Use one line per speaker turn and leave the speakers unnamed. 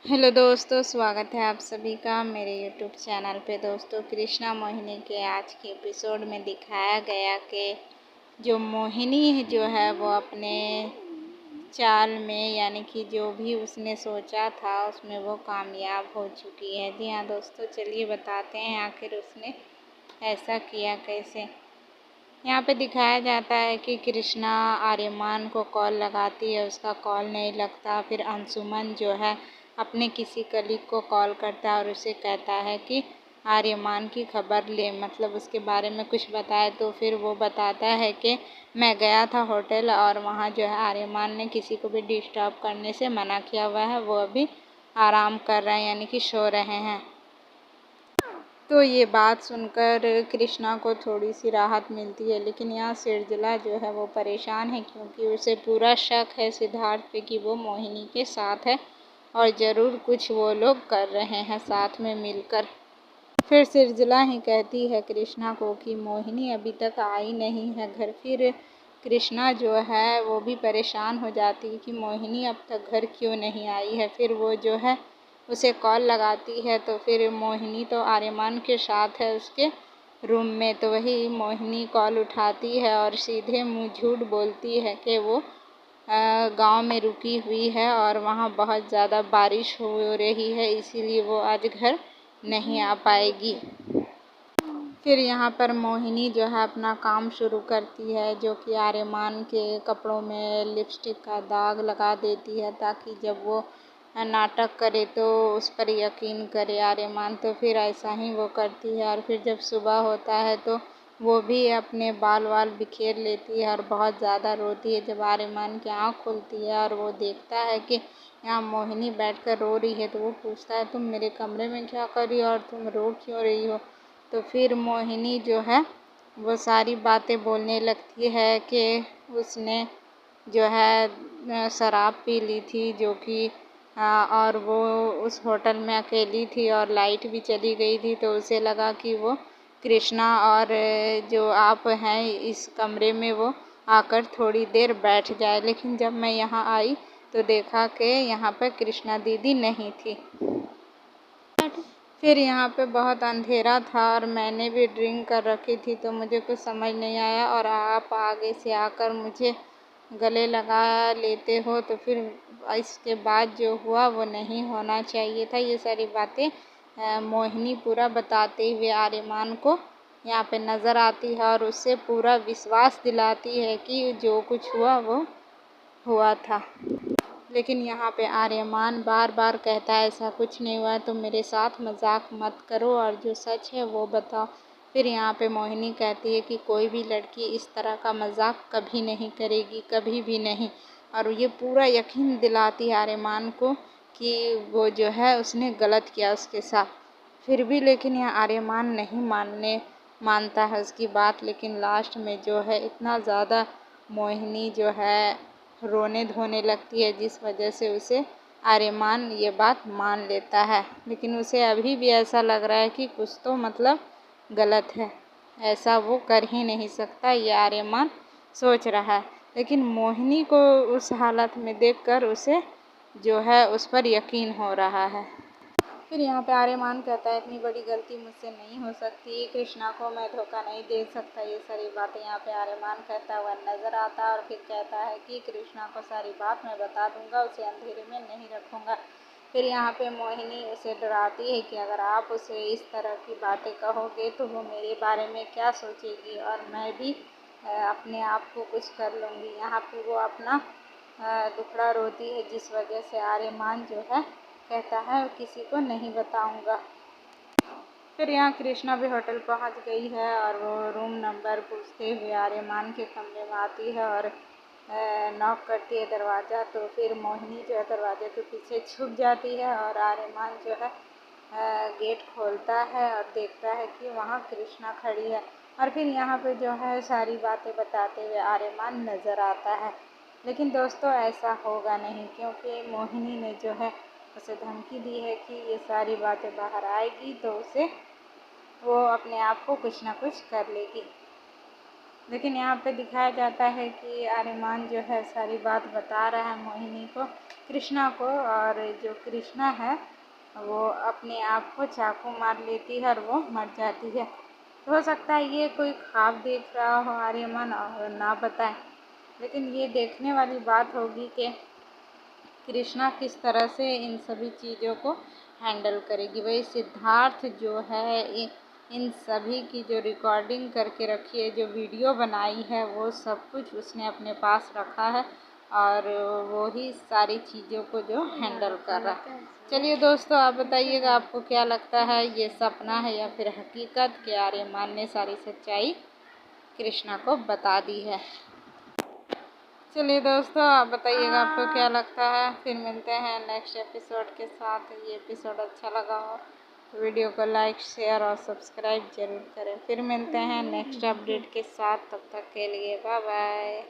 Hello दोस्तों, स्वागत है आप सभी का मेरे यूट्यूब चैनल पे। दोस्तों, कृष्णा मोहिनी के आज के एपिसोड में दिखाया गया कि जो मोहिनी जो है वो अपने चाल में यानी कि जो भी उसने सोचा था उसमें वो कामयाब हो चुकी है। जी हाँ दोस्तों, चलिए बताते हैं आखिर उसने ऐसा किया कैसे। यहाँ पे दिखाया जाता है कि कृष्णा आर्यमान को कॉल लगाती है, उसका कॉल नहीं लगता। फिर अंशुमन जो है अपने किसी कलीग को कॉल करता है और उसे कहता है कि आर्यमान की खबर ले, मतलब उसके बारे में कुछ बताए। तो फिर वो बताता है कि मैं गया था होटल और वहाँ जो है आर्यमान ने किसी को भी डिस्टर्ब करने से मना किया हुआ है, वो अभी आराम कर रहे हैं यानी कि सो रहे हैं। तो ये बात सुनकर कृष्णा को थोड़ी सी राहत मिलती है, लेकिन यहाँ सिरजला जो है वो परेशान है क्योंकि उसे पूरा शक है सिद्धार्थ पे कि वो मोहिनी के साथ है और ज़रूर कुछ वो लोग कर रहे हैं साथ में मिलकर। फिर सिरजला ही कहती है कृष्णा को कि मोहिनी अभी तक आई नहीं है घर। फिर कृष्णा जो है वो भी परेशान हो जाती है कि मोहिनी अब तक घर क्यों नहीं आई है। फिर वो जो है उसे कॉल लगाती है, तो फिर मोहिनी तो आर्यमान के साथ है उसके रूम में। तो वही मोहिनी कॉल उठाती है और सीधे मुँह झूठ बोलती है कि वो गांव में रुकी हुई है और वहाँ बहुत ज़्यादा बारिश हो रही है, इसीलिए वो आज घर नहीं आ पाएगी। फिर यहाँ पर मोहिनी जो है अपना काम शुरू करती है, जो कि आर्यमान के कपड़ों में लिपस्टिक का दाग लगा देती है ताकि जब वो नाटक करे तो उस पर यकीन करे आर्यमान। तो फिर ऐसा ही वो करती है और फिर जब सुबह होता है तो वो भी अपने बाल वाल बिखेर लेती है और बहुत ज़्यादा रोती है। जब आर्यमान की आँख खुलती है और वो देखता है कि यहाँ मोहिनी बैठकर रो रही है, तो वो पूछता है तुम मेरे कमरे में क्या कर रही हो और तुम रो क्यों रही हो। तो फिर मोहिनी जो है वो सारी बातें बोलने लगती है कि उसने जो है शराब पी ली थी, जो कि और वो उस होटल में अकेली थी और लाइट भी चली गई थी, तो उसे लगा कि वो कृष्णा और जो आप हैं इस कमरे में वो आकर थोड़ी देर बैठ जाए। लेकिन जब मैं यहाँ आई तो देखा कि यहाँ पर कृष्णा दीदी नहीं थी। फिर यहाँ पे बहुत अंधेरा था और मैंने भी ड्रिंक कर रखी थी, तो मुझे कुछ समझ नहीं आया और आप आगे से आकर मुझे गले लगा लेते हो, तो फिर इसके बाद जो हुआ वो नहीं होना चाहिए था। ये सारी बातें मोहिनी पूरा बताते हुए आर्यमान को यहाँ पे नज़र आती है और उससे पूरा विश्वास दिलाती है कि जो कुछ हुआ वो हुआ था। लेकिन यहाँ पे आर्यमान बार बार कहता है ऐसा कुछ नहीं हुआ, तुम मेरे साथ मजाक मत करो और जो सच है वो बताओ। फिर यहाँ पे मोहिनी कहती है कि कोई भी लड़की इस तरह का मजाक कभी नहीं करेगी, कभी भी नहीं। और ये पूरा यकीन दिलाती है आर्यमान को कि वो जो है उसने गलत किया उसके साथ। फिर भी लेकिन यह आर्यमान नहीं मानता है उसकी बात। लेकिन लास्ट में जो है इतना ज़्यादा मोहिनी जो है रोने धोने लगती है, जिस वजह से उसे आर्यमान ये बात मान लेता है। लेकिन उसे अभी भी ऐसा लग रहा है कि कुछ तो मतलब गलत है, ऐसा वो कर ही नहीं सकता, ये आर्यमान सोच रहा है। लेकिन मोहिनी को उस हालत में देखकर उसे जो है उस पर यकीन हो रहा है। फिर यहाँ पे आर्यमान कहता है इतनी बड़ी गलती मुझसे नहीं हो सकती, कृष्णा को मैं धोखा नहीं दे सकता। ये सारी बातें यहाँ पे आर्यमान कहता हुआ नजर आता है और फिर कहता है कि कृष्णा को सारी बात मैं बता दूंगा, उसे अंधेरे में नहीं रखूंगा। फिर यहाँ पे मोहिनी उसे डराती है कि अगर आप उसे इस तरह की बातें कहोगे तो वो मेरे बारे में क्या सोचेगी और मैं भी अपने आप को कुछ कर लूँगी। यहाँ पे वो अपना दुखड़ा रोती है, जिस वजह से आर्यमान जो है कहता है किसी को नहीं बताऊंगा। फिर यहाँ कृष्णा भी होटल पहुँच गई है और वो रूम नंबर पूछते हुए आर्यमान के कमरे में आती है और नॉक करती है दरवाज़ा। तो फिर मोहिनी जो है दरवाजे के पीछे छुप जाती है और आर्यमान जो है गेट खोलता है और देखता है कि वहाँ कृष्णा खड़ी है। और फिर यहाँ पे जो है सारी बातें बताते हुए आर्यमान नज़र आता है। लेकिन दोस्तों ऐसा होगा नहीं, क्योंकि मोहिनी ने जो है उसे धमकी दी है कि ये सारी बातें बाहर आएगी तो उसे वो अपने आप को कुछ ना कुछ कर लेगी। लेकिन यहाँ पे दिखाया जाता है कि आर्यमान जो है सारी बात बता रहा है मोहिनी को, कृष्णा को, और जो कृष्णा है वो अपने आप को चाकू मार लेती है और वो मर जाती है। तो हो सकता है ये कोई ख्वाब देख रहा हो आर्यमान और ना बताए, लेकिन ये देखने वाली बात होगी कि कृष्णा किस तरह से इन सभी चीज़ों को हैंडल करेगी। वही सिद्धार्थ जो है इन सभी की जो रिकॉर्डिंग करके रखी है, जो वीडियो बनाई है, वो सब कुछ उसने अपने पास रखा है और वो ही सारी चीज़ों को जो हैंडल कर रहा है। चलिए दोस्तों, आप बताइएगा आपको क्या लगता है, ये सपना है या फिर हकीकत कि आर्यमान ने सारी सच्चाई कृष्णा को बता दी है। चलिए दोस्तों, आप बताइएगा आपको क्या लगता है। फिर मिलते हैं नेक्स्ट एपिसोड के साथ। ये एपिसोड अच्छा लगा हो तो वीडियो को लाइक, शेयर और सब्सक्राइब जरूर करें। फिर मिलते हैं नेक्स्ट अपडेट के साथ, तब तक के लिए बाय बाय।